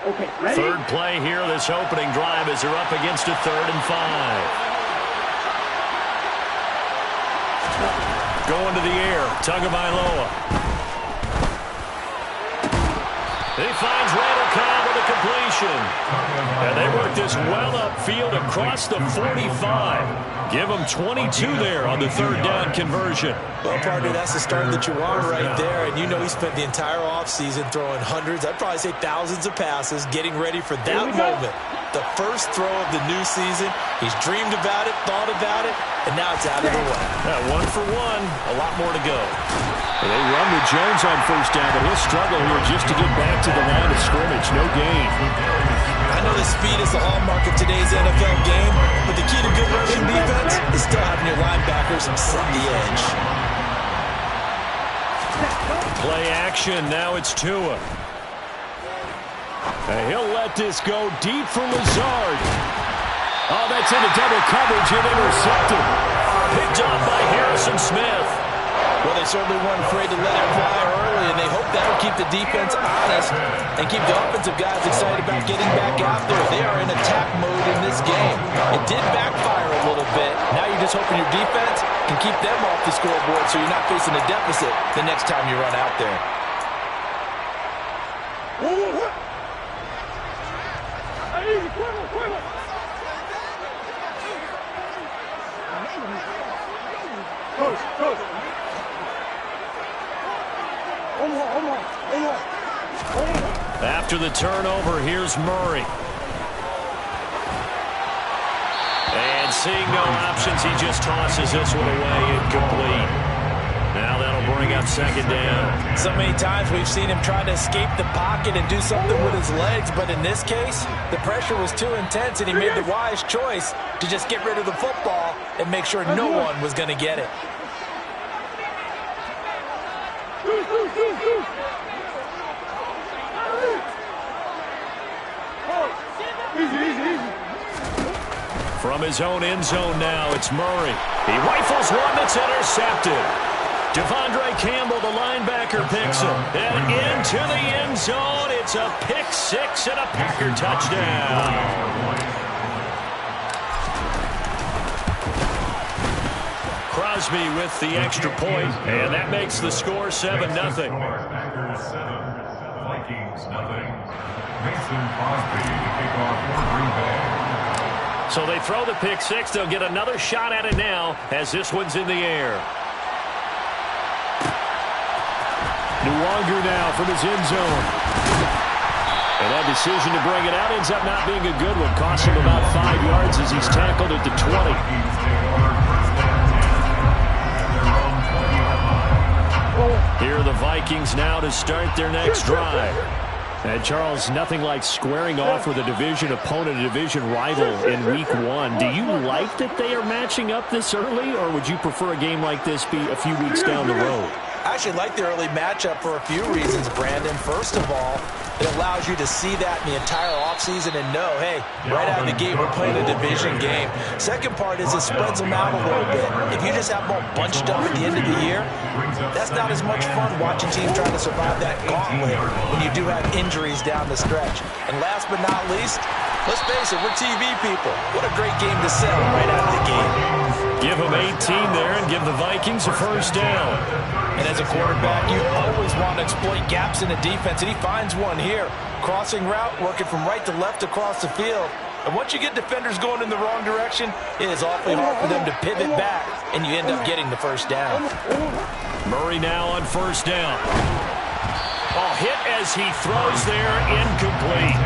Okay, ready? Third play here, this opening drive as they're up against a 3rd and 5. Going to the air, Tagovailoa. He finds Randall Cobb with a completion. And they work this well upfield across the 45. Give them 22 there on the 3rd down conversion. Well, partner, that's the start that you want right there. And you know he spent the entire offseason throwing hundreds, I'd probably say thousands of passes, getting ready for that moment. The first throw of the new season. He's dreamed about it, thought about it, and now it's out of the way. Yeah, 1 for 1, a lot more to go. They run with Jones on 1st down, but he'll struggle here just to get back to the line of scrimmage. No gain. I know the speed is the hallmark of today's NFL game, but the key to good rushing defense is still having your linebackers set the edge. Play action, now it's Tua. And he'll let this go deep for Lazard. Oh, that's into double coverage and intercepted. Picked off by Harrison Smith. Well, they certainly weren't afraid to let it fly early, and they hope that'll keep the defense honest and keep the offensive guys excited about getting back out there. They are in attack mode in this game. It did backfire a little bit. Now you're just hoping your defense can keep them off the scoreboard so you're not facing a deficit the next time you run out there. After the turnover, here's Murray. And seeing no options, he just tosses this one away, incomplete. Now that'll bring up 2nd down. So many times we've seen him try to escape the pocket and do something with his legs, but in this case, the pressure was too intense and he made the wise choice to just get rid of the football and make sure no one was going to get it. From his own end zone now, it's Murray. He rifles one that's intercepted. Devondre Campbell, the linebacker, picks him. And into the end zone, it's a pick 6 and a Packer touchdown. Crosby with the extra point, and that makes the score 7-0. Packers 7, Vikings 0. Mason Crosby to kick off for Green Bay. So they throw the pick 6. They'll get another shot at it now as this one's in the air. Nuwanger now from his end zone. And that decision to bring it out ends up not being a good one. Costs him about 5 yards as he's tackled at the 20. Here are the Vikings now to start their next drive. And Charles, nothing like squaring off with a division opponent, a division rival in week 1. Do you like that they are matching up this early, or would you prefer a game like this be a few weeks down the road? I actually like the early matchup for a few reasons, Brandon. First of all, it allows you to see that in the entire offseason and know, hey, right out of the gate, we're playing a division game. Second part is it spreads them out a little bit. If you just have them all bunched up at the end of the year, that's not as much fun watching teams trying to survive that gauntlet when you do have injuries down the stretch. And last but not least, let's face it, we're TV people. What a great game to sell right out of the gate. Give them 18 there and give the Vikings a 1st down. And as a quarterback, you always want to exploit gaps in the defense, and he finds one here. Crossing route, working from right to left across the field. And once you get defenders going in the wrong direction, it is awfully hard for them to pivot back, and you end up getting the 1st down. Murray now on 1st down. Oh, hit as he throws there, incomplete.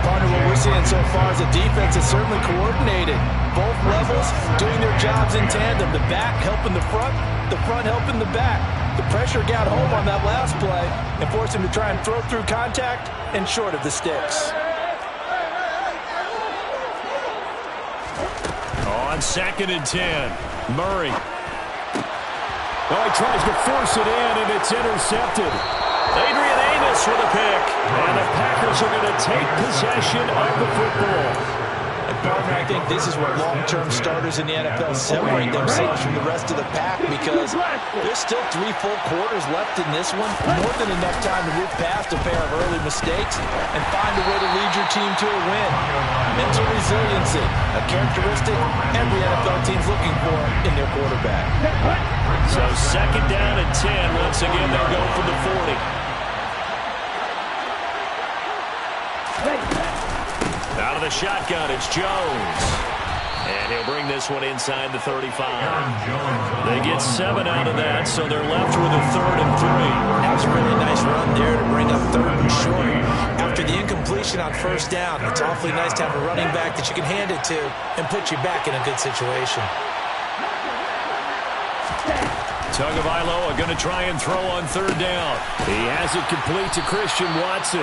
Partner, what we're seeing so far is the defense is certainly coordinated. Both levels doing their jobs in tandem. The back helping the front helping the back. The pressure got home on that last play and forced him to try and throw through contact and short of the sticks. On 2nd and 10, Murray. Oh, he tries to force it in, and it's intercepted. Adrian Amos with a pick. And the Packers are going to take possession of the football. And partner, I think this is where long-term starters in the NFL separate themselves from the rest of the pack, because there's still 3 full quarters left in this one. More than enough time to move past a pair of early mistakes and find a way to lead your team to a win. Mental resiliency, a characteristic every NFL team's looking for in their quarterback. So 2nd down and 10. Once again, they'll go from the 40. Out of the shotgun, it's Jones. And he'll bring this one inside the 35. They get 7 out of that, so they're left with a 3rd and 3. That was a really nice run there to bring up 3rd and short. After the incompletion on 1st down, it's awfully nice to have a running back that you can hand it to and put you back in a good situation. Tagovailoa going to try and throw on 3rd down. He has it complete to Christian Watson.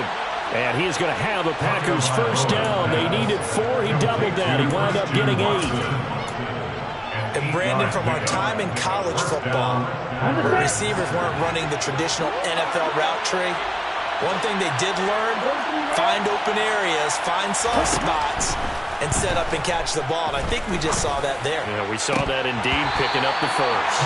And he is going to have a Packers 1st down. They needed 4. He doubled that. He wound up getting 8. And Brandon, from our time in college football, where receivers weren't running the traditional NFL route tree, one thing they did learn, find open areas, find soft spots, and set up and catch the ball. And I think we just saw that there. Yeah, we saw that indeed, picking up the 1st.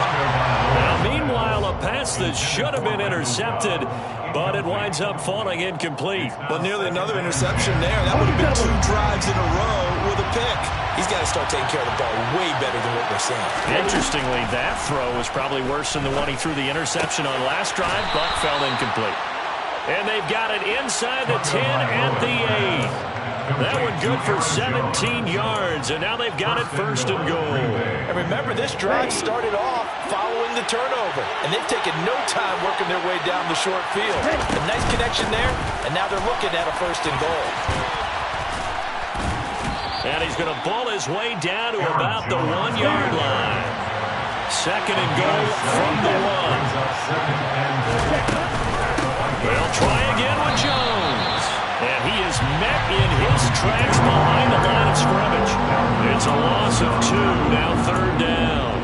Now, meanwhile, a pass that should have been intercepted, but it winds up falling incomplete. Well, nearly another interception there. That would have been 2 drives in a row with a pick. He's got to start taking care of the ball way better than what we're seeing. Interestingly, that throw was probably worse than the one he threw the interception on last drive, but fell incomplete. And they've got it inside the 10 at the 8. That one good for 17 yards, and now they've got it 1st and goal. And remember, this drive started off following the turnover, and they've taken no time working their way down the short field. A nice connection there, and now they're looking at a 1st and goal. And he's going to ball his way down to about the 1-yard line. 2nd and goal from the 1. They'll try again with Jones. And he is met in his tracks behind the line of scrimmage. It's a loss of 2, now 3rd down.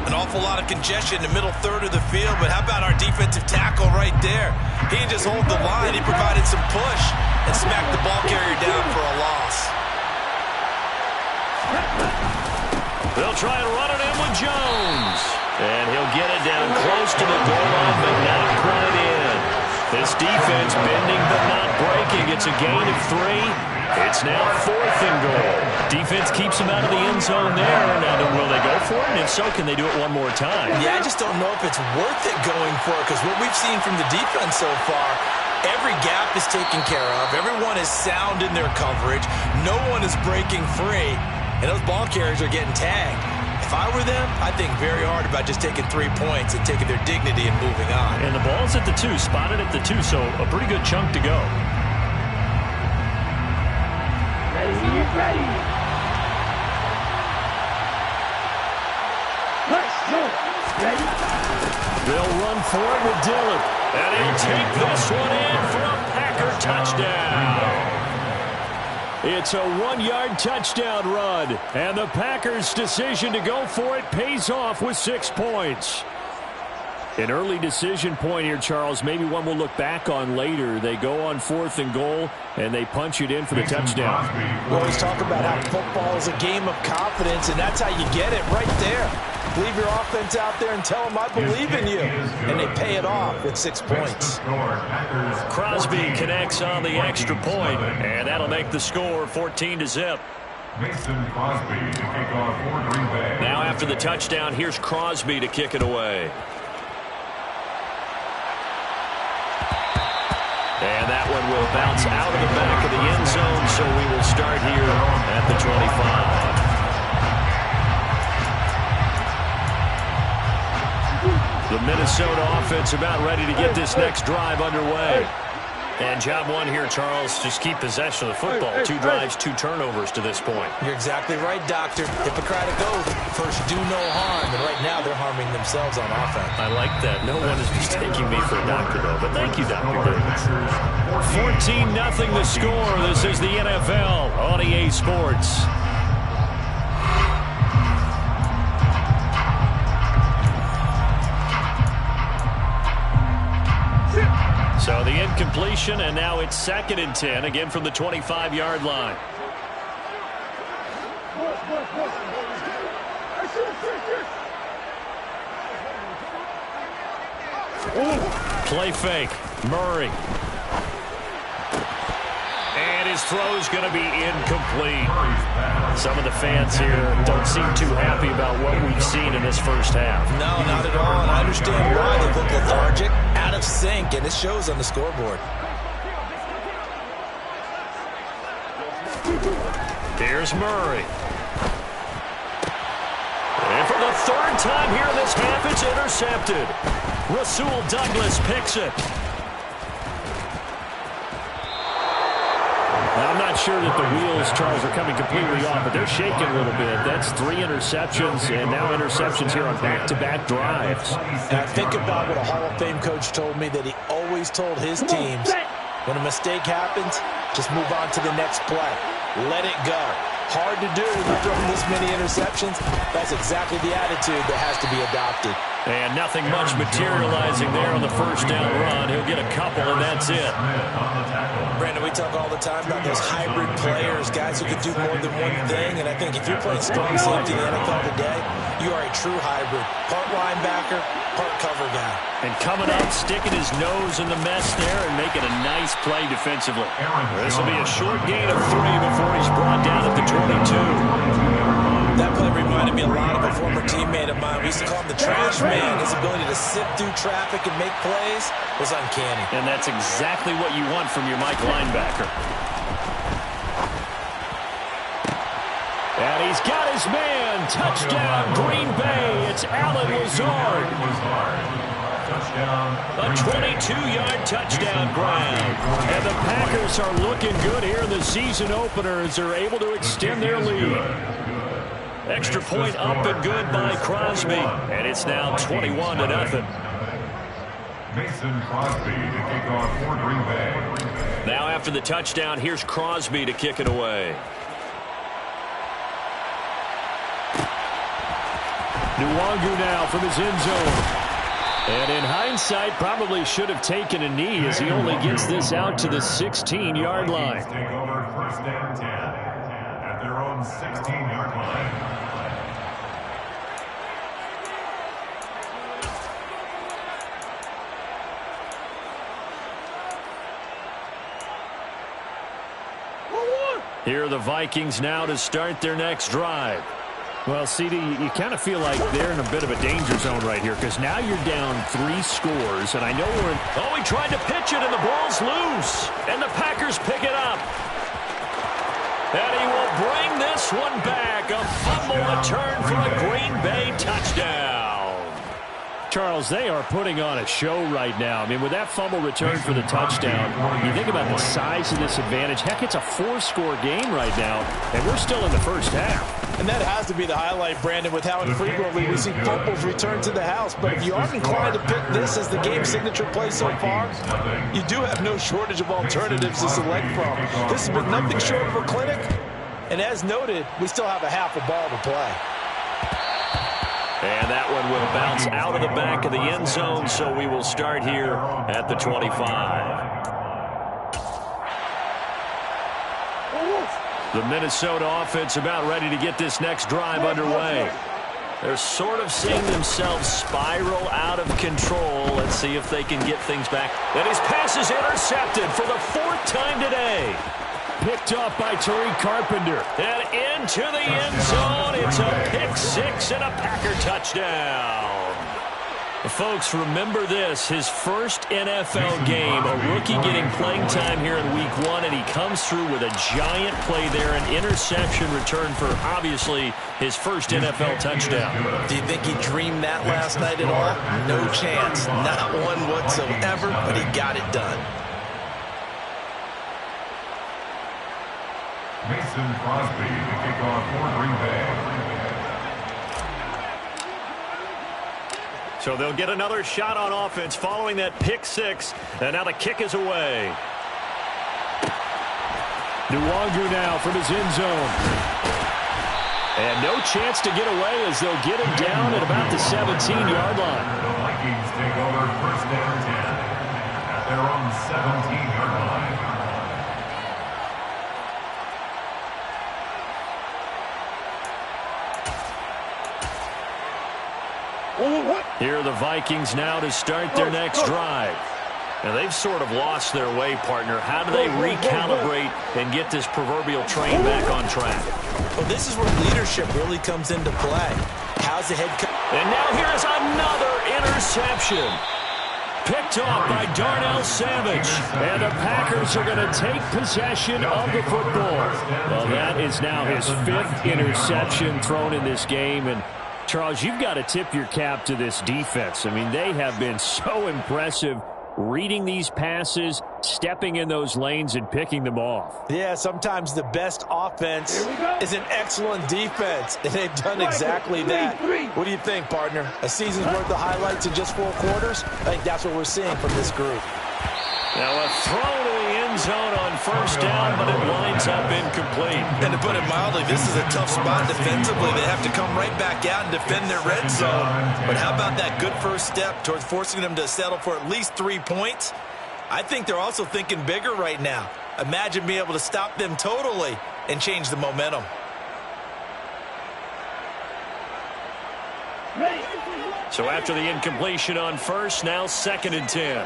An awful lot of congestion in the middle 3rd of the field, but how about our defensive tackle right there? He didn't just hold the line, he provided some push and smacked the ball carrier down for a loss. They'll try and run it in with Jones. And he'll get it down close to the goal line, but not quite in. This defense bending but not breaking. It's a gain of 3. It's now 4th and goal. Defense keeps them out of the end zone there. Now, will they go for it? And if so, can they do it one more time? Yeah, I just don't know if it's worth it going for it, because what we've seen from the defense so far, every gap is taken care of. Everyone is sound in their coverage. No one is breaking free. And those ball carriers are getting tagged. If I were them, I'd think very hard about just taking 3 points and taking their dignity and moving on. And the ball's at the 2, spotted at the 2, so a pretty good chunk to go. Ready. Let's go. Ready. They'll run for it with Dillon. And he'll take this one in for a Packer touchdown. It's a 1-yard touchdown run, and the Packers' decision to go for it pays off with 6 points. An early decision point here, Charles, maybe one we'll look back on later. They go on 4th and goal, and they punch it in for the touchdown. We always talk about how football is a game of confidence, and that's how you get it right there. Leave your offense out there and tell them I believe in you. And they pay it off with 6 points. Crosby connects on the extra point, and that'll make the score 14-0. Mason Crosby to kick off for Green Bay. Now after the touchdown, here's Crosby to kick it away. And that one will bounce out of the back of the end zone, so we will start here at the 25. The Minnesota offense about ready to get this next drive underway. And job one here, Charles, just keep possession of the football. 2 drives, 2 turnovers to this point. You're exactly right, Doctor. Hippocratic oath. First, do no harm. And right now, they're harming themselves on offense. I like that. No one is mistaking me for a doctor, though. But thank you, Dr. Davis. 14-0 the score. This is the NFL on EA Sports. So the incompletion, and now it's 2nd and 10, again from the 25-yard line. Play fake. Murray. And his throw's going to be incomplete. Some of the fans here don't seem too happy about what we've seen in this first half. No, not at all. And I understand why they look lethargic, out of sync, and it shows on the scoreboard. Here's Murray. And for the third time here in this half, it's intercepted. Rasul Douglas picks it. Now, I'm not sure that the wheels, Charles, are coming completely off, but they're shaking a little bit. That's 3 interceptions, and now interceptions here on back-to-back drives. And I think about what a Hall of Fame coach told me, that he always told his teams, when a mistake happens, just move on to the next play. Let it go. Hard to do when you're throwing this many interceptions. That's exactly the attitude that has to be adopted. And nothing much materializing there on the first down run. He'll get a couple, and that's it. Brandon, we talk all the time about those hybrid players, guys who can do more than one thing. And I think if you're playing strong safety in the NFL today, you are a true hybrid. Part linebacker, part cover guy. And coming up, sticking his nose in the mess there and making a nice play defensively. This will be a short gain of 3 before he's brought down at the 22. That play reminded me a lot of a former teammate of mine. We used to call him the trash man. His ability to sift through traffic and make plays was uncanny. And that's exactly what you want from your Mike linebacker. And he's got his man. Touchdown, Green Bay. It's Allen Lazard. A 22-yard touchdown grab. And the Packers are looking good here in the season opener as they're able to extend their lead. Extra point up and good by Crosby. And it's now 21-0. Mason Crosby to kick off for Green Bay. Now after the touchdown, here's Crosby to kick it away. Nwangu now from his end zone. And in hindsight, probably should have taken a knee as he only gets this out to the 16-yard line. Take over first and 10 at their own 16-yard line. Here are the Vikings now to start their next drive. Well, CD, you kind of feel like they're in a bit of a danger zone right here because now you're down 3 scores, and I know we're in... Oh, he tried to pitch it, and the ball's loose, and the Packers pick it up. And he will bring this one back. A fumble return for a Green Bay touchdown. Charles, they are putting on a show right now. I mean, with that fumble return for the touchdown, you think about the size of this advantage. Heck, it's a 4-score game right now, and we're still in the first half. And that has to be the highlight, Brandon, with how infrequently we see fumbles return to the house. But if you aren't inclined to pick this as the game signature play so far, you do have no shortage of alternatives to select from. This has been nothing short of a clinic. And as noted, we still have a half a ball to play. And that one will bounce out of the back of the end zone, so we will start here at the 25. The Minnesota offense about ready to get this next drive underway. They're sort of seeing themselves spiral out of control. Let's see if they can get things back. And his pass is intercepted for the 4th time today. Picked up by Tariq Carpenter. And into the end zone. It's a pick 6 and a Packer touchdown. Folks, remember this, his first NFL game, a rookie getting playing time here in week 1, and he comes through with a giant play there, an interception return for, obviously, his first NFL touchdown. Do you think he dreamed that last night at all? No chance. Not one whatsoever, but he got it done. Mason Crosby to kick off for Green Bay. So they'll get another shot on offense following that pick 6. And now the kick is away. Nwangu now from his end zone. And no chance to get away as they'll get him down at about the 17-yard line. The Vikings take over first and 10 at their own 17-yard line. Here are the Vikings now to start their next drive. Now, they've sort of lost their way, partner. How do they recalibrate and get this proverbial train back on track? Well, this is where leadership really comes into play. How's the head coach? And now here is another interception. Picked off by Darnell Savage. And the Packers are going to take possession of the football. Well, that is now his 5th interception thrown in this game. And, Charles, you've got to tip your cap to this defense. I mean, they have been so impressive reading these passes, stepping in those lanes, and picking them off. Yeah, sometimes the best offense is an excellent defense, and they've done exactly that. What do you think, partner? A season's worth of highlights in just 4 quarters? I think that's what we're seeing from this group. Now a throw to the end zone on first down, but it winds up incomplete. And to put it mildly, this is a tough spot defensively. They have to come right back out and defend their red zone. But how about that good first step towards forcing them to settle for at least 3 points? I think they're also thinking bigger right now. Imagine being able to stop them totally and change the momentum. So after the incompletion on first, now 2nd and 10.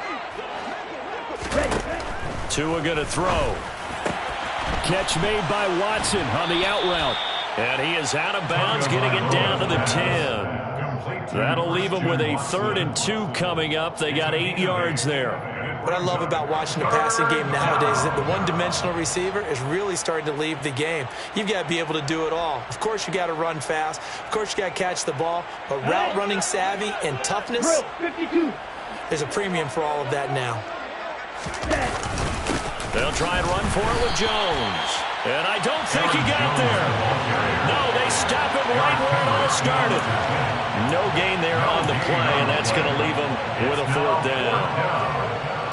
Tua going to throw. Catch made by Watson on the out route. And he is out of bounds, getting it down to the 10. That'll leave him with a 3rd and 2 coming up. They got 8 yards there. What I love about watching the passing game nowadays is that the one-dimensional receiver is really starting to leave the game. You've got to be able to do it all. Of course, you got to run fast. Of course, you got to catch the ball. But route running savvy and toughness, there's a premium for all of that now. They'll try and run for it with Jones. And I don't think he got there. No, they stop him right where it all started. No gain there on the play, and that's going to leave him with a 4th down.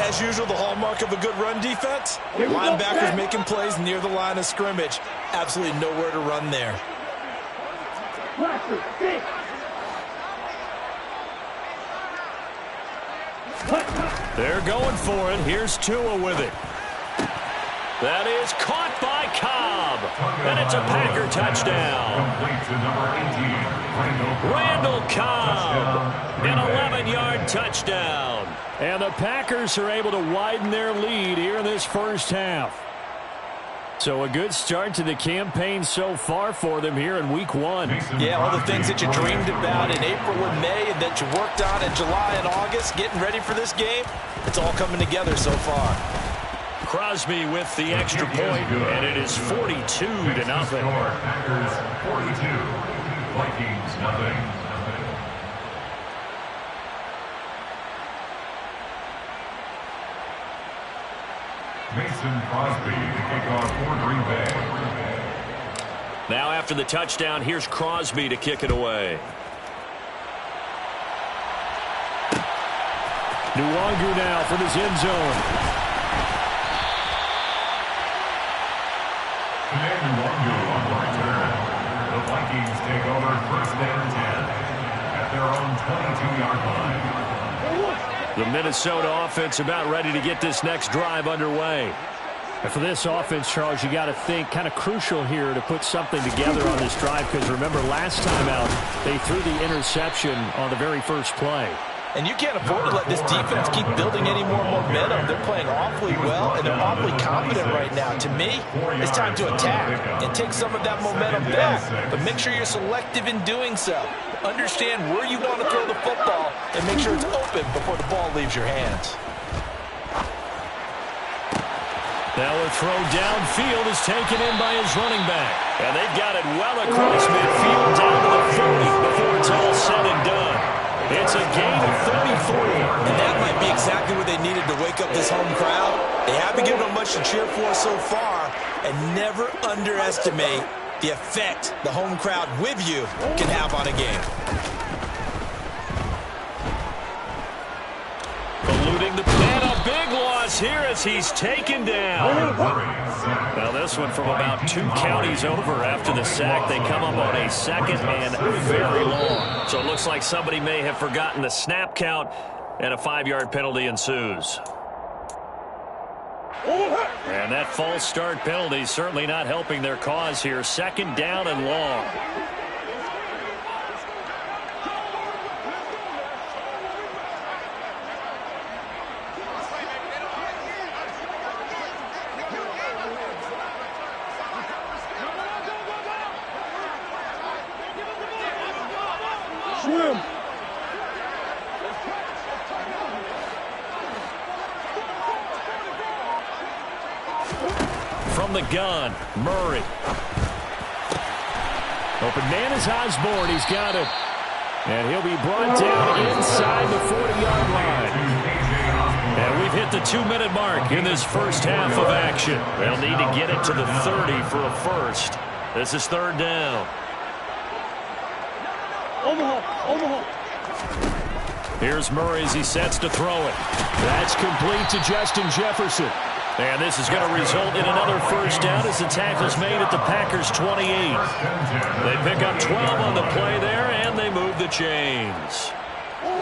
As usual, the hallmark of a good run defense, linebackers making plays near the line of scrimmage. Absolutely nowhere to run there. They're going for it. Here's Tua with it. That is caught by Cobb. And it's a Packer touchdown. Randall Cobb. An 11-yard touchdown. And the Packers are able to widen their lead here in this first half. So a good start to the campaign so far for them here in week 1. Yeah, all the things that you dreamed about in April and May and that you worked on in July and August, getting ready for this game, it's all coming together so far. Crosby with the extra point, and it is 42-0. Packers 42, Vikings nothing. Mason Crosby to kick off for Green Bay. Now after the touchdown, here's Crosby to kick it away. Nwangu now from his end zone. Today, Nwangu on the return. The Vikings take over 1st and 10 at their own 22-yard line. The Minnesota offense about ready to get this next drive underway. And for this offense, Charles, you got to think kind of crucial here to put something together on this drive, because remember last time out they threw the interception on the very first play. And you can't afford to let this defense keep building any more momentum. They're playing awfully well, and they're awfully confident right now. To me, it's time to attack and take some of that momentum back. But make sure you're selective in doing so. Understand where you want to throw the football and make sure it's open before the ball leaves your hands. Now a throw downfield is taken in by his running back. And they've got it well across midfield down to the 40 before it's all said and done. It's a gain of 33. And that might be exactly what they needed to wake up this home crowd. They haven't given them much to cheer for so far. And never underestimate the effect the home crowd with you can have on a game. Eluding the plan, a big loss here as he's taken down. Now this one from about 2 counties over after the sack. They come up on a 2nd and very long. So it looks like somebody may have forgotten the snap count, and a 5-yard penalty ensues. And that false start penalty certainly not helping their cause here. 2nd down and long. from the gun. Murray. Open man is Osborne. He's got it. And he'll be brought down inside the 40-yard line. And we've hit the 2-minute mark in this first half of action. They'll need to get it to the 30 for a first. This is third down. Omaha. Here's Murray as he sets to throw it. That's complete to Justin Jefferson. And this is going to result in another first down as the tackle's made at the Packers' 28. They pick up 12 on the play there, and they move the chains.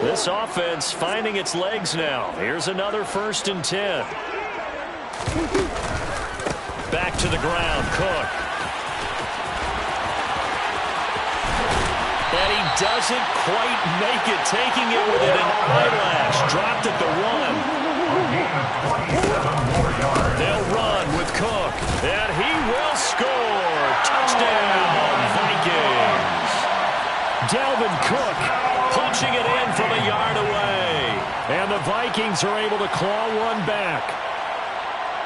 This offense finding its legs now. Here's another 1st and 10. Back to the ground, Cook. And he doesn't quite make it, taking it within an eyelash. Dropped at the 1. They'll run with Cook, and he will score. Touchdown, Vikings. Dalvin Cook punching it in from a yard away. And the Vikings are able to claw one back.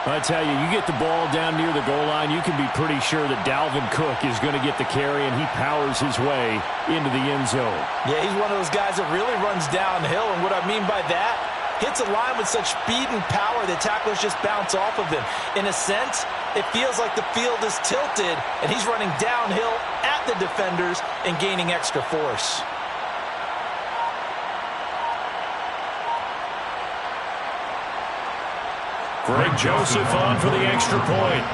I tell you, you get the ball down near the goal line, you can be pretty sure that Dalvin Cook is going to get the carry, and he powers his way into the end zone. Yeah, he's one of those guys that really runs downhill, and what I mean by that, hits a line with such speed and power that tacklers just bounce off of him. In a sense, it feels like the field is tilted, and he's running downhill at the defenders and gaining extra force. Greg Joseph on for the extra point.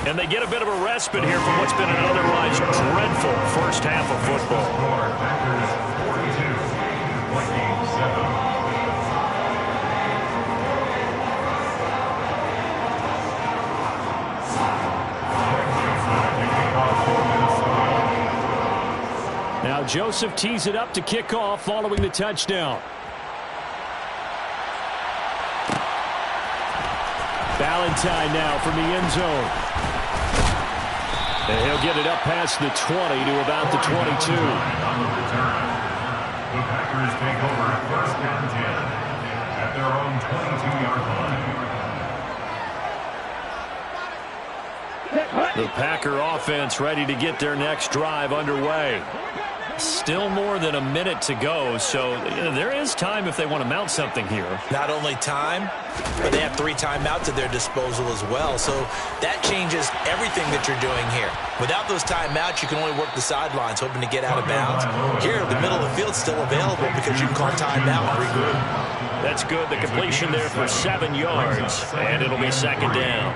And they get a bit of a respite here from what's been an otherwise dreadful first half of football. Packers 42, Vikings 7. Now Joseph tees it up to kick off following the touchdown. Valentine now from the end zone. And he'll get it up past the 20 to about the 22. On the return, the Packers take over at 1st and 10 at their own 22-yard line. The Packer offense ready to get their next drive underway. Still more than a minute to go, so there is time if they want to mount something here. Not only time, but they have 3 timeouts at their disposal as well, so that changes everything that you're doing here. Without those timeouts, you can only work the sidelines, hoping to get out of bounds. Here, the middle of the field's still available because you can call timeout and regroup. That's good. The completion there for 7 yards, and it'll be 2nd down.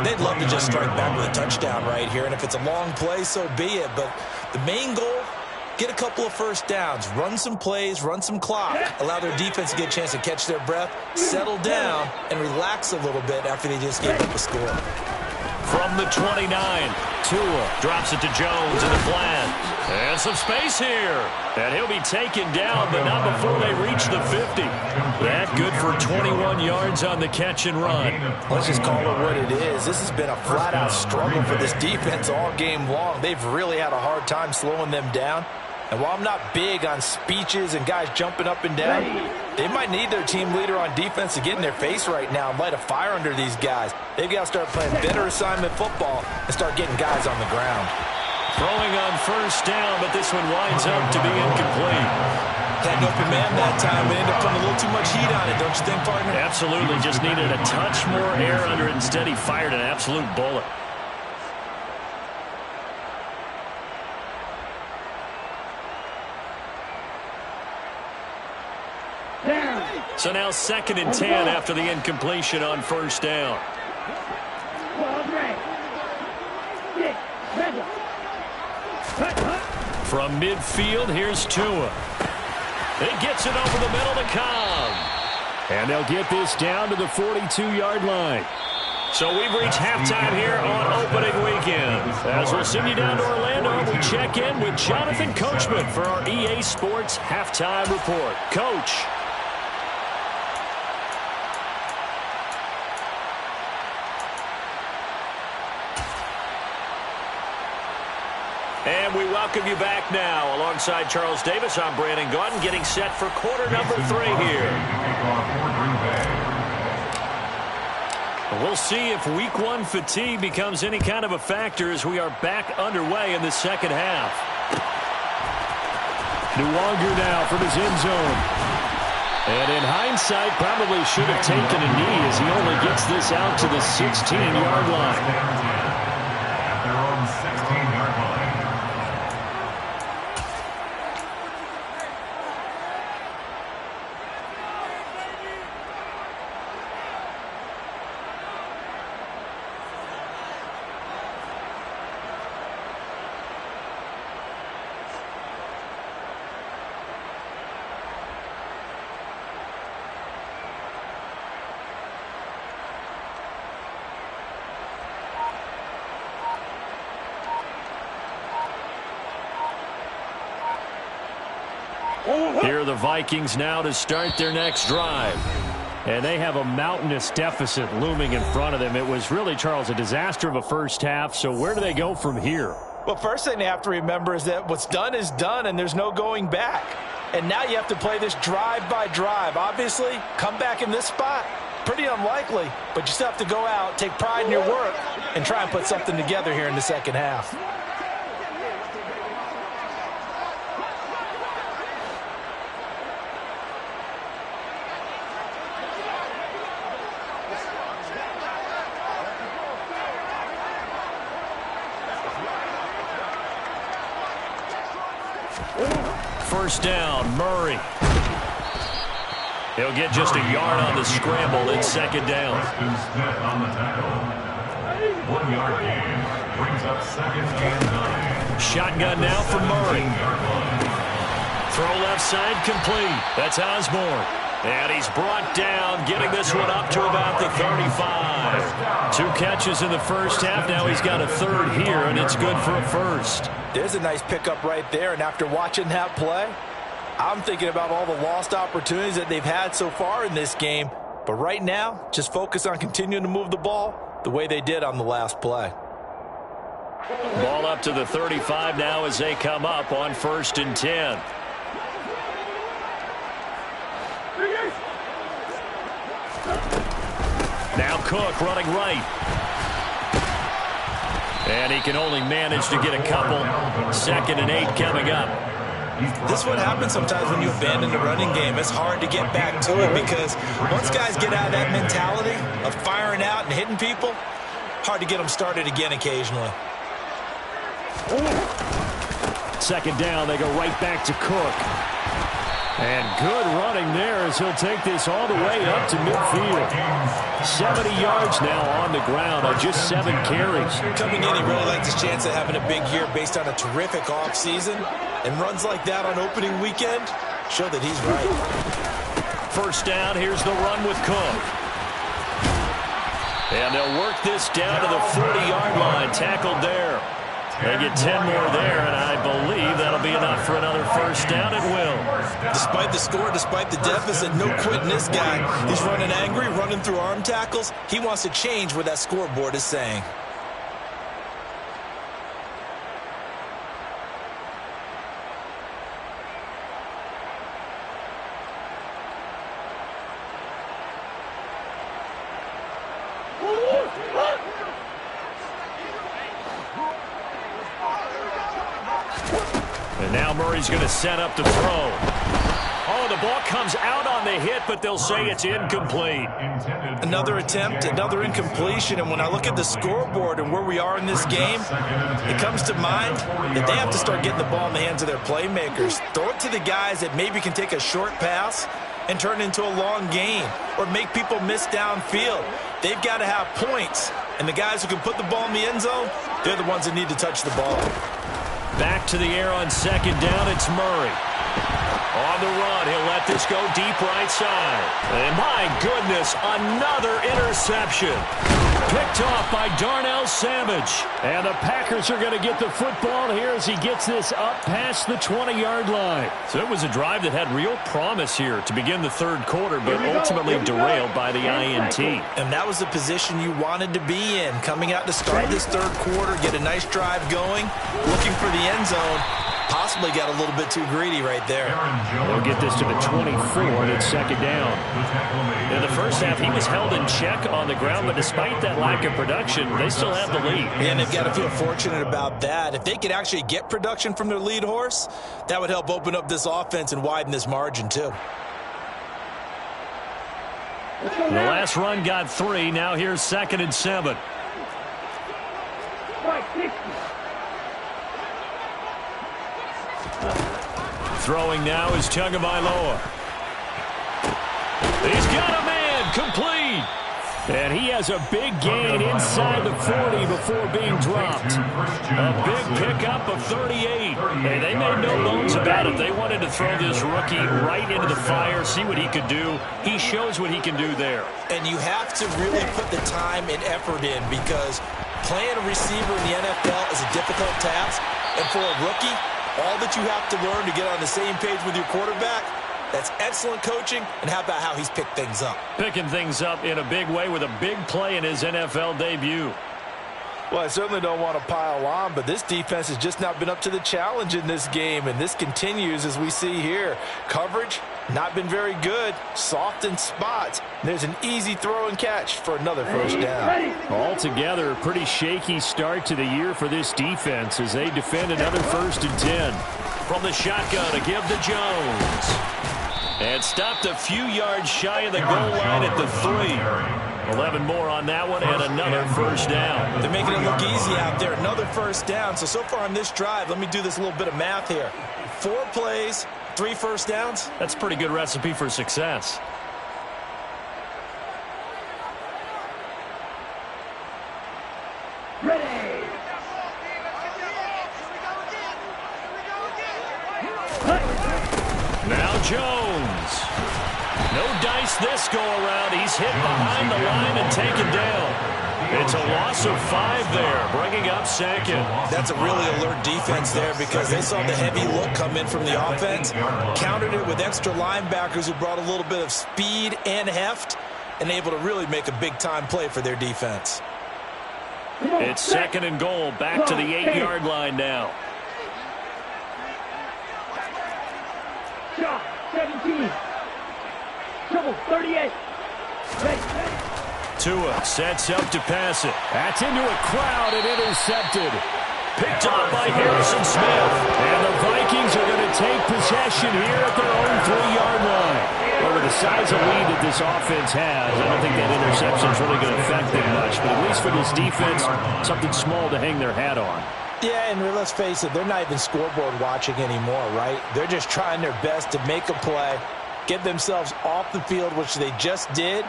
They'd love to just strike back with a touchdown right here, and if it's a long play, so be it. But the main goal, get a couple of first downs, run some plays, run some clock, allow their defense to get a chance to catch their breath, settle down, and relax a little bit after they just gave up a score. From the 29, Tua drops it to Jones in the flat. And some space here. And he'll be taken down, but not before they reach the 50. That good for 21 yards on the catch and run. Let's just call it what it is. This has been a flat-out struggle for this defense all game long. They've really had a hard time slowing them down. And while I'm not big on speeches and guys jumping up and down, they might need their team leader on defense to get in their face right now and light a fire under these guys. They've got to start playing better assignment football and start getting guys on the ground. Throwing on first down, but this one winds up to be incomplete. Had an open man that time, but ended up putting a little too much heat on it, don't you think, partner? Absolutely. Just needed a touch more air under it. Instead, he fired an absolute bullet. So now 2nd and 10 after the incompletion on first down. From midfield, here's Tua. He gets it over the middle to Cobb. And they'll get this down to the 42-yard line. So we've reached halftime here on opening weekend. As we'll send you down to Orlando, we check in with Jonathan Coachman for our EA Sports Halftime Report. Coach. And we welcome you back now. Alongside Charles Davis, I'm Brandon Gaudin, getting set for quarter number 3 here. We'll see if week one fatigue becomes any kind of a factor as we are back underway in the second half. Nwanger now from his end zone. And in hindsight, probably should have taken a knee as he only gets this out to the 16-yard line. At their own 16-yard line. Here are the Vikings now to start their next drive. And they have a mountainous deficit looming in front of them. It was really, Charles, a disaster of a first half. So where do they go from here? Well, first thing they have to remember is that what's done is done, and there's no going back. And now you have to play this drive by drive. Obviously, come back in this spot, pretty unlikely. But you still have to go out, take pride in your work, and try and put something together here in the second half. First down, Murray. He'll get just a yard on the scramble. It's second down. Preston Smith on the tackle. 1 yard gain. Brings up second and 9. Shotgun now for Murray. Throw left side complete. That's Osborne. And he's brought down, getting this one up to about the 35. 2 catches in the first half. Now he's got a third here, and it's good for a first. There's a nice pickup right there, and after watching that play, I'm thinking about all the lost opportunities that they've had so far in this game. But right now, just focus on continuing to move the ball the way they did on the last play. Ball up to the 35 now as they come up on 1st and 10. Now Cook running right. And he can only manage to get a couple. 2nd and 8 coming up. This is what happens sometimes when you abandon the running game. It's hard to get back to it because once guys get out of that mentality of firing out and hitting people, hard to get them started again occasionally. 2nd down, they go right back to Cook. And good running there as he'll take this all the way up to midfield. 70 yards now on the ground on just 7 carries. Coming in, he really likes his chance of having a big year based on a terrific offseason. And runs like that on opening weekend show that he's right. First down, here's the run with Cook. And they'll work this down to the 40-yard line. Tackled there. They get 10 more there, and I believe that'll be enough for another first down. It will. Despite the score, despite the deficit, no quitting this guy. He's running angry, running through arm tackles. He wants to change what that scoreboard is saying. And now Murray's going to set up the throw. Oh, the ball comes out on the hit, but they'll say it's incomplete. Another attempt, another incompletion, and when I look at the scoreboard and where we are in this game, it comes to mind that they have to start getting the ball in the hands of their playmakers. Throw it to the guys that maybe can take a short pass and turn it into a long gain or make people miss downfield. They've got to have points, and the guys who can put the ball in the end zone, they're the ones that need to touch the ball. Back to the air on 2nd down, it's Murray. On the run, he'll let this go deep right side. And my goodness, another interception. Picked off by Darnell Savage. And the Packers are going to get the football here as he gets this up past the 20-yard line. So it was a drive that had real promise here to begin the 3rd quarter, but ultimately derailed by the INT. And that was the position you wanted to be in. Coming out to start this 3rd quarter, get a nice drive going, looking for the end zone. Possibly got a little bit too greedy right there. They'll get this to the 24, and it's second down. In the first half, he was held in check on the ground, but despite that lack of production, they still have the lead. And they've got to feel fortunate about that. If they could actually get production from their lead horse, that would help open up this offense and widen this margin too. The last run got 3. Now here's 2nd and 7. Throwing now is Tagovailoa. He's got a man, complete. And he has a big gain inside the 40 before being dropped. A big pickup of 38. And they made no bones about it. They wanted to throw this rookie right into the fire, see what he could do. He shows what he can do there. And you have to really put the time and effort in, because playing a receiver in the NFL is a difficult task. And for a rookie, all that you have to learn to get on the same page with your quarterback, that's excellent coaching. And how about how he's picked things up? Picking things up in a big way with a big play in his NFL debut. Well, I certainly don't want to pile on, but this defense has just not been up to the challenge in this game, and this continues as we see here. Coverage, not been very good. Soft in spots. There's an easy throw and catch for another first down. Altogether, a pretty shaky start to the year for this defense as they defend another 1st and 10. From the shotgun to give to Jones. And stopped a few yards shy of the goal line at the 3. 11 more on that one, and another first down. They're making it look easy out there. Another first down. So far on this drive, let me do this little bit of math here. 4 plays, 3 first downs. That's a pretty good recipe for success. Ready. Now Jones. No dice this go-around. He's hit behind the line and taken down. It's a loss of 5 there, bringing up 2nd. That's a really alert defense there, because they saw the heavy look come in from the offense, countered it with extra linebackers who brought a little bit of speed and heft, and able to really make a big-time play for their defense. It's 2nd and goal, back to the 8-yard line now. Shot 17. Trouble 38. Ready. Tua sets up to pass it. That's into a crowd and intercepted. Picked up by Harrison Smith. And the Vikings are going to take possession here at their own 3-yard line. Well, with the size of lead that this offense has, I don't think that interception is really going to affect them much. But at least for this defense, something small to hang their hat on. Yeah, and let's face it, they're not even scoreboard watching anymore, right? They're just trying their best to make a play, get themselves off the field, which they just did,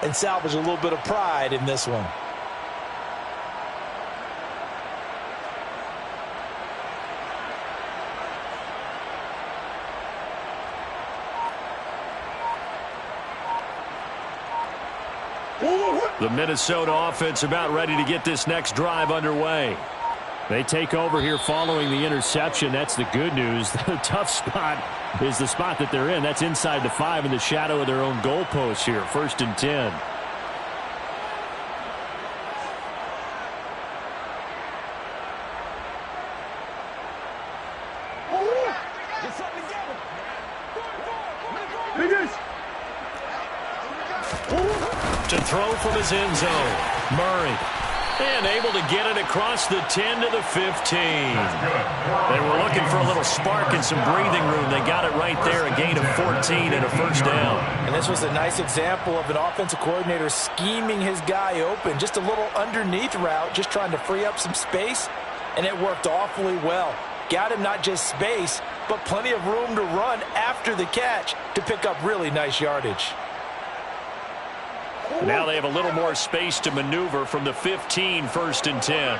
and salvage a little bit of pride in this one. The Minnesota offense about ready to get this next drive underway. They take over here following the interception. That's the good news. The tough spot is the spot that they're in. That's inside the 5 in the shadow of their own goalpost here. 1st and 10. To throw from his end zone. Murray. And able to get it across the 10 to the 15. They were looking for a little spark and some breathing room. They got it right there, a gain of 14 and a first down. And this was a nice example of an offensive coordinator scheming his guy open. Just a little underneath route, just trying to free up some space, and it worked awfully well. Got him not just space, but plenty of room to run after the catch to pick up really nice yardage. Now they have a little more space to maneuver from the 15, 1st and 10.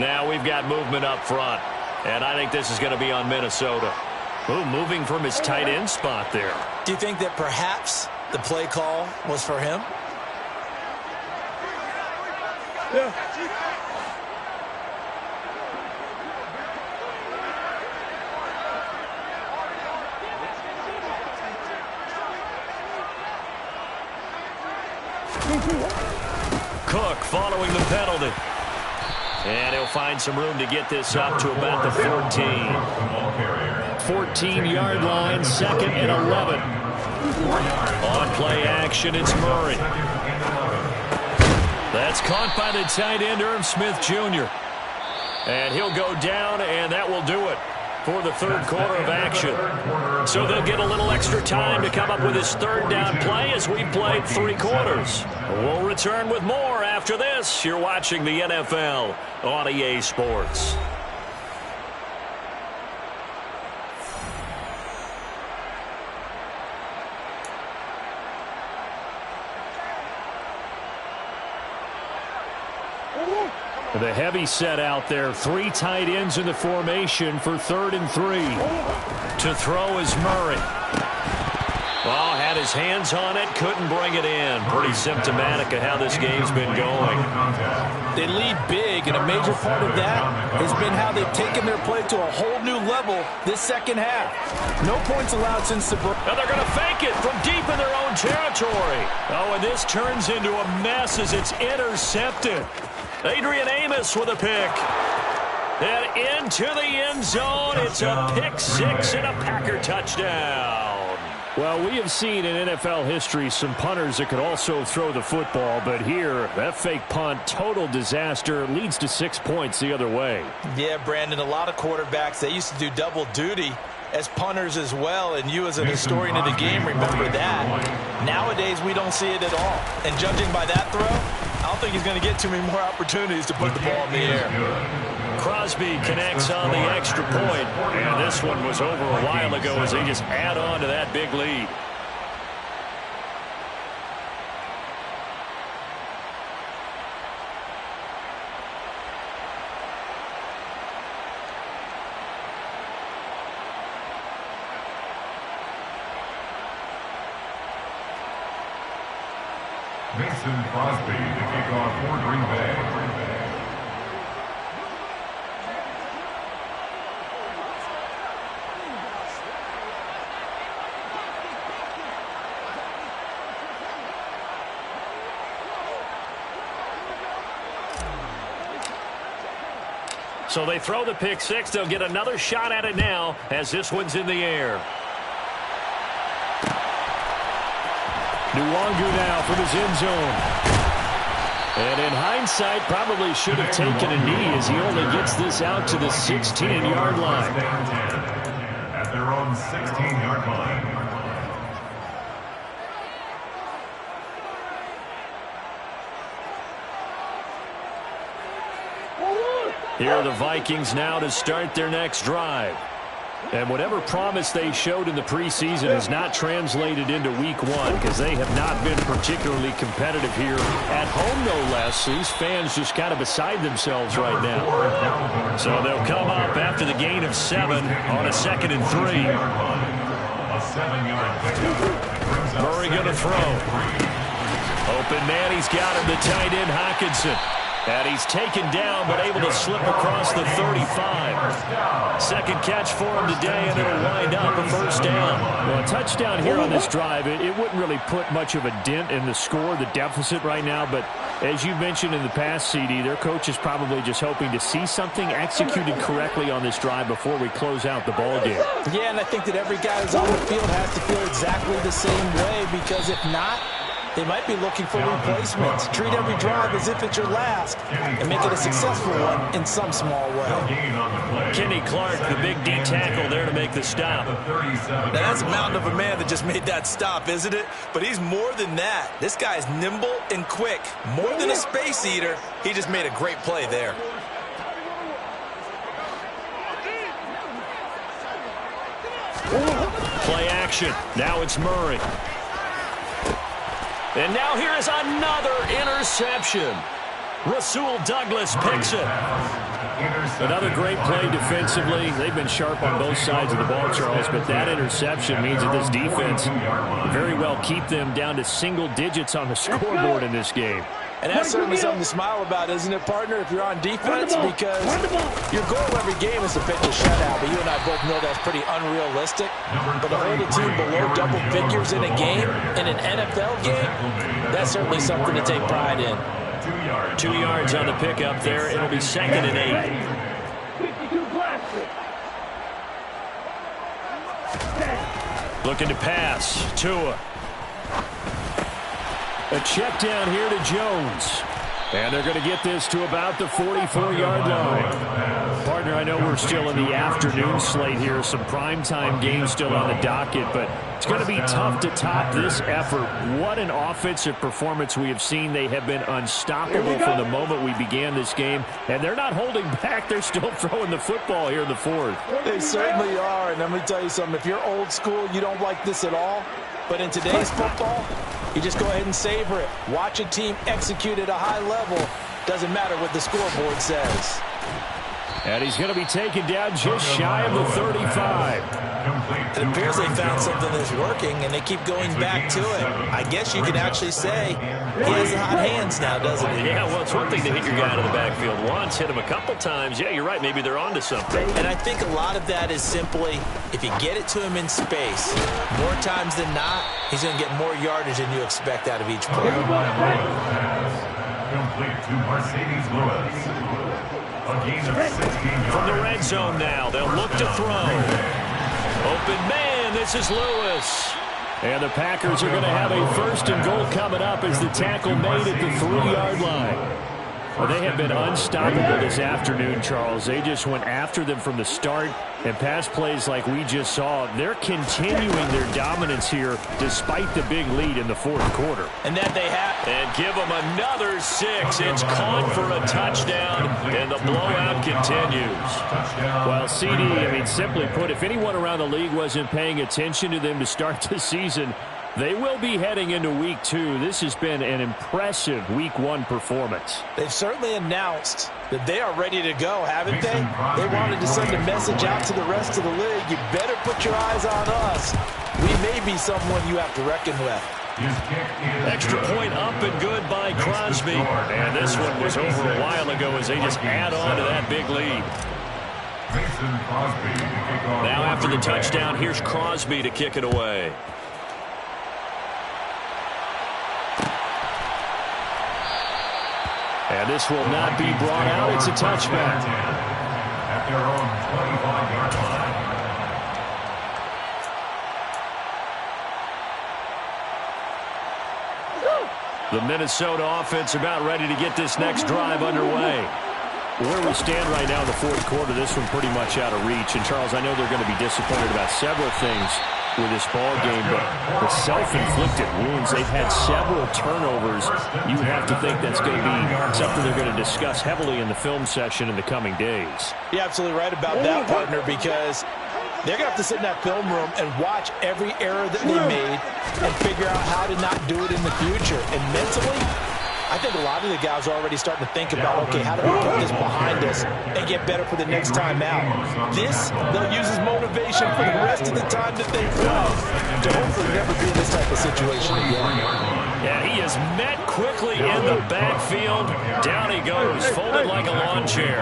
Now we've got movement up front, and I think this is going to be on Minnesota. Ooh, moving from his tight end spot there. Do you think that perhaps the play call was for him? Yeah. Cook following the penalty. And he'll find some room to get this up to about the 14. 14-yard line, 2nd and 11. On play action, it's Murray. That's caught by the tight end, Irv Smith Jr. And he'll go down, and that will do it for the third quarter of action. So they'll get a little extra time to come up with his third down play as we've played 3 quarters. We'll return with more after this. You're watching the NFL on EA Sports. The heavy set out there. 3 tight ends in the formation for 3rd and 3. To throw is Murray. Well, had his hands on it, couldn't bring it in. Pretty symptomatic of how this game's been going. They lead big, and a major part of that has been how they've taken their play to a whole new level this second half. No points allowed since the break. Now they're going to fake it from deep in their own territory. Oh, and this turns into a mess as it's intercepted. Adrian Amos with a pick. And into the end zone. It's a pick 6 and a Packer touchdown. Well, we have seen in NFL history some punters that could also throw the football, but here, that fake punt, total disaster, leads to 6 points the other way. Yeah, Brandon, a lot of quarterbacks, they used to do double duty as punters as well, and you as an historian of the game remember that. Nowadays, we don't see it at all. And judging by that throw, I don't think he's going to get too many more opportunities to put the ball in the air. Crosby connects on the extra point, and this one was over a while ago as they just add on to that big lead. Mason Crosby to kick off for Green Bay. So they throw the pick 6. They'll get another shot at it now as this one's in the air. Nwangu now from his end zone. And in hindsight, probably should have taken a knee as he only gets this out to the 16-yard line. At their own 16-yard line. Here are the Vikings now to start their next drive. And whatever promise they showed in the preseason has not translated into week 1 because they have not been particularly competitive here at home, no less. These fans just kind of beside themselves right now. So they'll come up after the gain of 7 on a 2nd and 3. A 7-yard pickup. Murray going to throw. Open man, he's got him, the tight end Hockenson. And he's taken down, but able to slip across the 35. Second catch for him today, and it'll wind up a first down. Well, a touchdown here on this drive, it wouldn't really put much of a dent in the score, the deficit right now. But as you mentioned in the past, CD, their coach is probably just hoping to see something executed correctly on this drive before we close out the ball game. Yeah, and I think that every guy who's on the field has to feel exactly the same way, because if not, they might be looking for replacements. Treat every drive as if it's your last and make it a successful one in some small way. Kenny Clark, the big D tackle there to make the stop. Now that's a mountain of a man that just made that stop, isn't it? But he's more than that. This guy's nimble and quick. More than a space eater. He just made a great play there. Play action. Now it's Murray. And now here is another interception. Rasul Douglas picks it. Another great play defensively. They've been sharp on both sides of the ball, Charles, but that interception means that this defense very well keep them down to single digits on the scoreboard in this game. And that's certainly something to smile about, isn't it, partner, if you're on defense? Because your goal every game is to pitch a shutout, but you and I both know that's pretty unrealistic. But to hold a team below double figures in a game, in an NFL game, that's certainly something to take pride in. 2 yards on the pickup there. It'll be 2nd and 8. 52 blaster. Looking to pass. Tua. A check down here to Jones. And they're going to get this to about the 44-yard line. Partner, I know we're still in the afternoon slate here. Some primetime games still on the docket, but it's going to be tough to top this effort. What an offensive performance we have seen. They have been unstoppable from the moment we began this game, and they're not holding back. They're still throwing the football here in the fourth. They certainly are, and let me tell you something. If you're old school, you don't like this at all. But in today's football, you just go ahead and savor it. Watch a team execute at a high level. Doesn't matter what the scoreboard says. And he's going to be taken down just shy of the 35. It appears they found something that's working, and they keep going back to it. I guess you can actually say he has the hot hands now, doesn't he? Yeah, well, it's one thing to hit your guy out of the backfield once, hit him a couple times. Yeah, you're right. Maybe they're onto something. And I think a lot of that is simply, if you get it to him in space, more times than not, he's going to get more yardage than you expect out of each play. Complete to Mercedes Lewis. A gain of 16 yards. From the red zone now, they'll look to throw. Open man, this is Lewis. And the Packers are going to have a 1st and goal coming up as the tackle made at the 3-yard line. Well, they have been unstoppable this afternoon, Charles. They just went after them from the start, and pass plays like we just saw. They're continuing their dominance here despite the big lead in the 4th quarter. And that they have. And give them another 6. It's caught for a touchdown, and the blowout continues. Well, CD, I mean, simply put, if anyone around the league wasn't paying attention to them to start the season, they will be heading into Week 2. This has been an impressive Week 1 performance. They've certainly announced that they are ready to go, haven't they? They wanted to send a message out to the rest of the league. You better put your eyes on us. We may be someone you have to reckon with. Extra point up and good by Crosby. And this one was over a while ago as they just add on to that big lead. Now after the touchdown, here's Crosby to kick it away. And this will not be brought out. It's a touchback. At their own 25-yard line. The Minnesota offense about ready to get this next drive underway. Where we stand right now in the 4th quarter, this one pretty much out of reach. And, Charles, I know they're going to be disappointed about several things with this ball game, but the self-inflicted wounds, they've had several turnovers. You would have to think that's going to be something they're going to discuss heavily in the film session in the coming days. You're absolutely right about that, partner, because they're going to have to sit in that film room and watch every error that they made and figure out how to not do it in the future. And mentally, I think a lot of the guys are already starting to think about, okay, how do we put this behind us and get better for the next time out? This, they'll use as motivation for the rest of the time that they play to hopefully never be in this type of situation again. Yeah, he is met quickly in the backfield. Down he goes, folded like a lawn chair.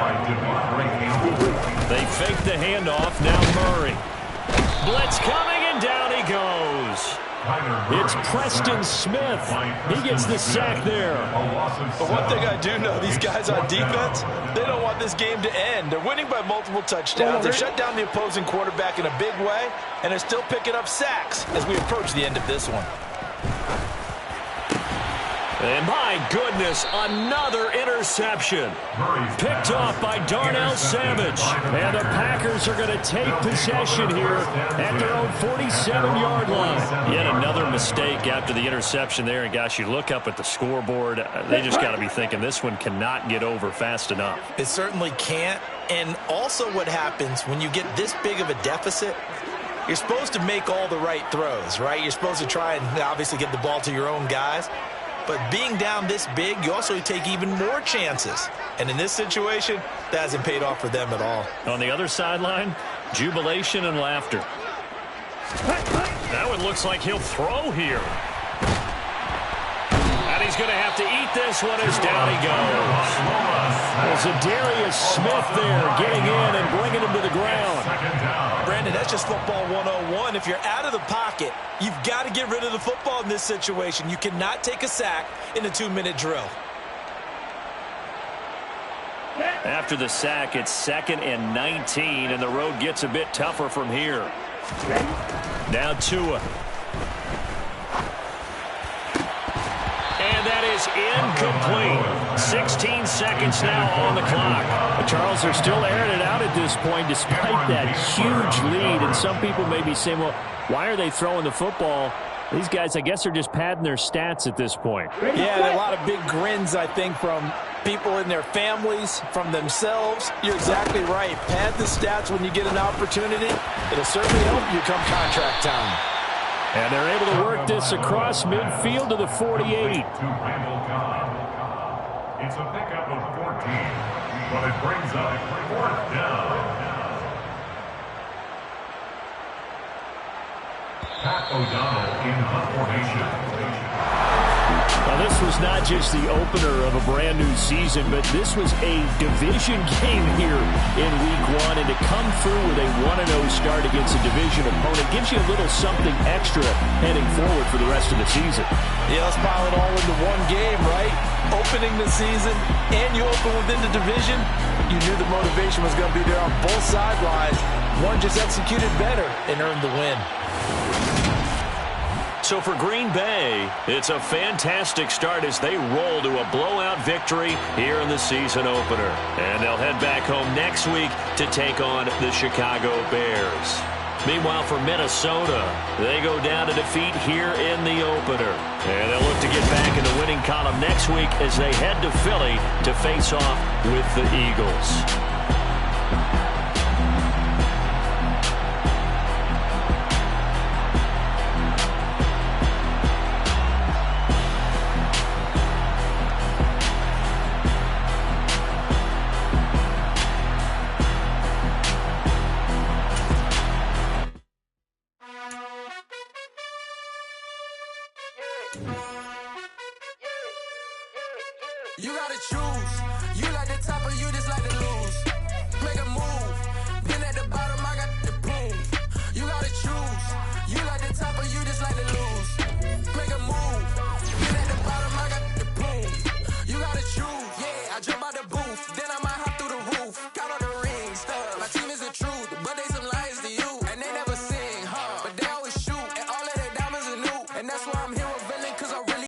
They fake the handoff. Now Murray. Blitz coming, and down he goes. It's Preston Smith. He gets the sack there. But one thing I do know, these guys on defense, they don't want this game to end. They're winning by multiple touchdowns. They shut down the opposing quarterback in a big way, and they're still picking up sacks as we approach the end of this one. And my goodness, another interception. Picked off by Darnell Savage. And the Packers are going to take possession here at their own 47-yard line. Yet another mistake after the interception there. And gosh, you look up at the scoreboard, they just got to be thinking this one cannot get over fast enough. It certainly can't. And also what happens when you get this big of a deficit, you're supposed to make all the right throws, right? You're supposed to try and obviously get the ball to your own guys. But being down this big, you also take even more chances. And in this situation, that hasn't paid off for them at all. On the other sideline, jubilation and laughter. That one looks like he'll throw here. And he's going to have to eat this one as down he goes. There's a Darius Smith there getting in and bringing him to the ground. Brandon, that's just football 101. If you're out of the pocket, you've got to get rid of the football in this situation. You cannot take a sack in a 2-minute drill. After the sack, it's 2nd and 19, and the road gets a bit tougher from here. Now Tua. And that is incomplete. 16 seconds now on the clock. Charles, they're still airing it out at this point despite that huge lead. And some people may be saying, well, why are they throwing the football? These guys, I guess, are just padding their stats at this point. Yeah, a lot of big grins, I think, from people in their families, from themselves. You're exactly right. Pad the stats when you get an opportunity. It'll certainly help you come contract time. And they're able to work this across midfield to the 48. It's a pickup of 14, but it brings up 4th down. Pat O'Donnell in hunt formation. Now, this was not just the opener of a brand new season, but this was a division game here in Week 1. And to come through with a 1-0 start against a division opponent gives you a little something extra heading forward for the rest of the season. Yeah, let's pile it all into one game, right? Opening the season, and you open within the division. You knew the motivation was going to be there on both sidelines. One just executed better and earned the win. So for Green Bay, it's a fantastic start as they roll to a blowout victory here in the season opener. And they'll head back home next week to take on the Chicago Bears. Meanwhile, for Minnesota, they go down to defeat here in the opener. And they'll look to get back in the winning column next week as they head to Philly to face off with the Eagles. You gotta choose. You like the top or you just like to lose. Make a move. Been at the bottom, I got the proof. You gotta choose. You like the top or you just like to lose.